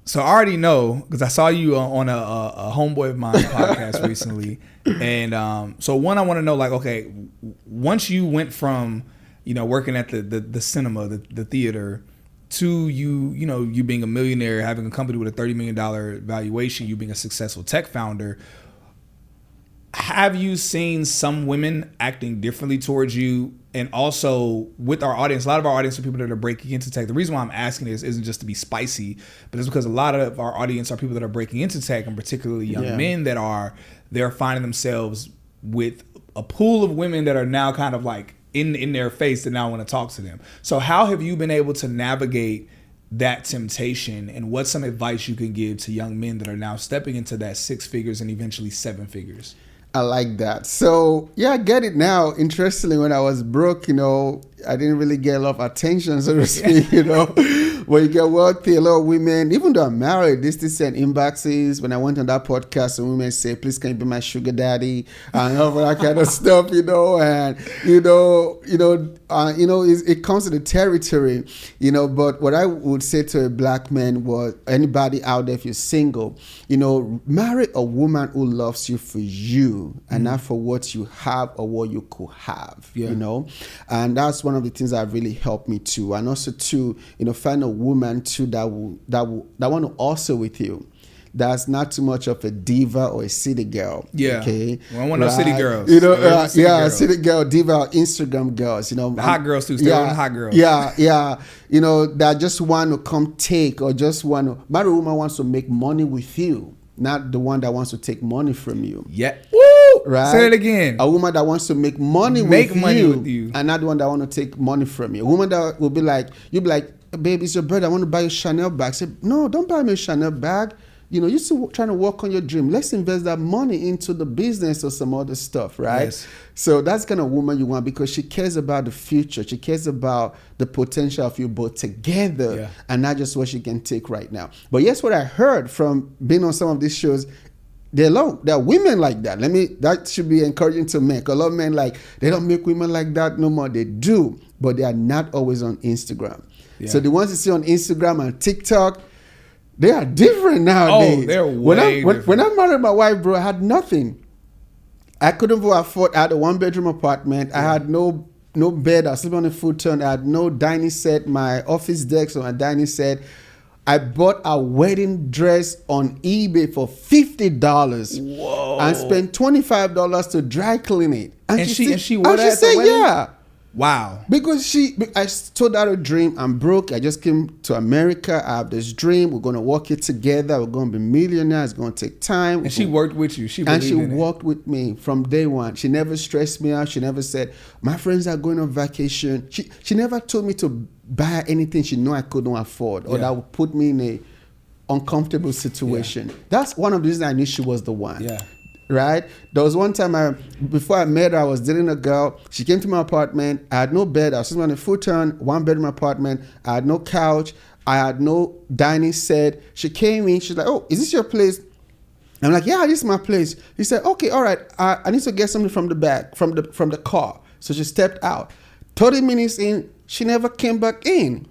So I already know because I saw you on a homeboy of mine podcast recently, and so one I want to know like, okay, once you went from working at the cinema, the theater, to you being a millionaire, having a company with a $30 million valuation, you being a successful tech founder. Have you seen some women acting differently towards you? And also with our audience, a lot of our audience are people that are breaking into tech. The reason why I'm asking this isn't just to be spicy, but it's because a lot of our audience are people that are breaking into tech, and particularly young men they're finding themselves with a pool of women that are now kind of like in their face that now want to talk to them. So how have you been able to navigate that temptation, and what's some advice you can give to young men that are now stepping into that 6 figures and eventually 7 figures? I like that. So yeah, I get it now. Interestingly, when I was broke, I didn't really get a lot of attention, so to speak, When you get wealthy, a lot of women, even though I'm married, they still send inboxes. When I went on that podcast, and women say, please can you be my sugar daddy? And all that kind of stuff, and, it comes to the territory, but what I would say to a black man was, anybody out there, if you're single, marry a woman who loves you for you and not for what you have or what you could have, and that's one of the things that really helped me too. And also too, find a woman too that want to also with you. That's not too much of a diva or a city girl. Yeah. Okay. Well, I want no city girls. City girl, diva, or Instagram girls. The hot girls too. Still hot girls. Yeah. That just want to come take, or just want to. But a woman wants to make money with you, not the one that wants to take money from you. Yeah. Woo! Right. Say it again. A woman that wants to make money with you, and not the one that want to take money from you. A woman that will be like, you'll be like, babe, it's your birthday, I want to buy you a Chanel bag. Say, no, don't buy me a Chanel bag. You're still trying to work on your dream. Let's invest that money into the business or some other stuff, right? Yes. So that's the kind of woman you want, because she cares about the future. She cares about the potential of you both together, and not just what she can take right now. But yes, what I heard from being on some of these shows, there are women like that. That should be encouraging to men. A lot of men they don't make women like that no more. They do, but they are not always on Instagram. Yeah. So the ones you see on Instagram and TikTok, they are different nowadays. Oh, they're way different. When I married my wife, bro, I had nothing. I couldn't afford. I had a 1-bedroom apartment. Yeah. I had no bed. I was sleeping on a futon. I had no dining set. My office desk on my dining set. I bought a wedding dress on eBay for $50. Whoa! And spent $25 to dry clean it. And she wore that at the wedding? Yeah. Wow. Because I told her a dream. I'm broke. I just came to America. I have this dream. We're going to work it together. We're going to be millionaires. It's going to take time. And she worked with you. She worked with me from day one. She never stressed me out. She never said, my friends are going on vacation. She never told me to buy anything she knew I couldn't afford, or that would put me in a uncomfortable situation. Yeah. That's one of the reasons I knew she was the one. Yeah. Right? There was one time before I met her, I was dating a girl. She came to my apartment. I had no bed. I was sitting on a futon, 1-bedroom apartment. I had no couch. I had no dining set. She came in. She's like, oh, is this your place? I'm like, yeah, this is my place. He said, okay, all right. I need to get something from the back, from the car. So she stepped out. 30 minutes in, she never came back in.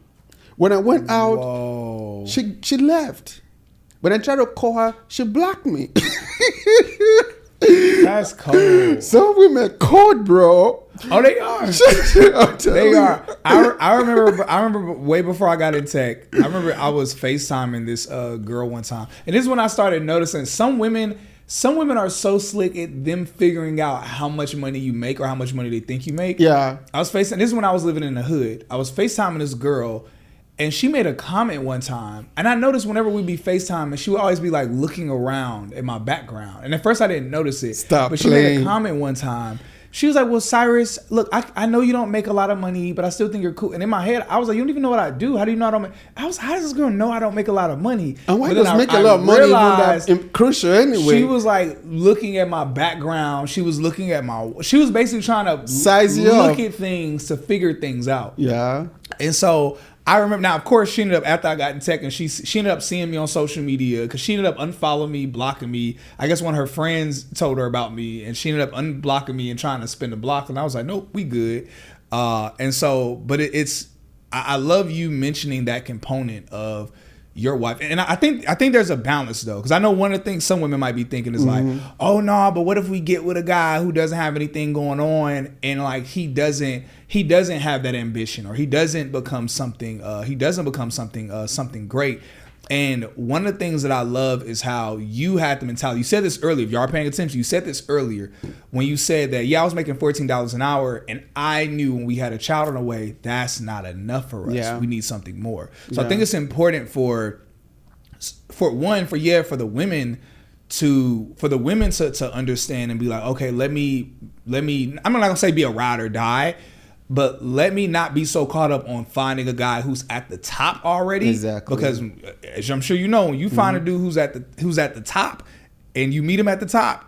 When I went out, she left. When I tried to call her, she blocked me. That's cold. Some women cold, bro. Oh, they are. They are. I remember way before I got in tech. I remember I was FaceTiming this girl one time, and this is when I started noticing some women are so slick at them figuring out how much money you make or how much money they think you make. Yeah. This is when I was living in the hood. I was FaceTiming this girl, and she made a comment one time, and I noticed whenever we'd be FaceTiming, she would always be like looking around at my background. And at first I didn't notice it. But she made a comment one time. She was like, well, Cyrus, look, I know you don't make a lot of money, but I still think you're cool. And in my head, I was like, you don't even know what I do. How do you know I don't make? How does this girl know I don't make a lot of money? And why does make a lot of money when that's crucial anyway? She was like looking at my background. She was looking at she was basically trying to size you look up. At things to figure things out. Yeah. And so I remember now, of course, she ended up, after I got in tech, and she ended up seeing me on social media, because she ended up unfollowing me, blocking me. I guess one of her friends told her about me, and she ended up unblocking me and trying to spin the block. And I was like, nope, we good. And so, but I love you mentioning that component of your wife. And I think there's a balance though, because I know one of the things some women might be thinking is like, oh no, but what if we get with a guy who doesn't have anything going on, and like he doesn't have that ambition, or he doesn't become something something great. And one of the things that I love is how you had the mentality. You said this earlier. If y'all are paying attention, you said this earlier when you said that, yeah, I was making $14 an hour, and I knew when we had a child on the way, that's not enough for us. Yeah. We need something more. So I think it's important for the women to understand and be like, okay, let me. I'm not gonna say be a ride or die, but let me not be so caught up on finding a guy who's at the top already. Exactly. Because as I'm sure you know, when you find a dude who's at the top, and you meet him at the top,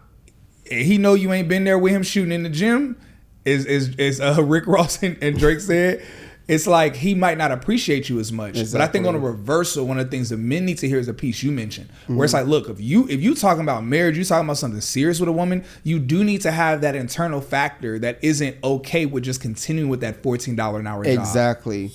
and he know you ain't been there with him shooting in the gym, is Rick Ross and Drake said, it's like he might not appreciate you as much. Exactly. But I think on a reversal, one of the things that men need to hear is a piece you mentioned, where it's like, look, if you talking about marriage, you talking about something serious with a woman, you do need to have that internal factor that isn't okay with just continuing with that $14 an hour job. Exactly.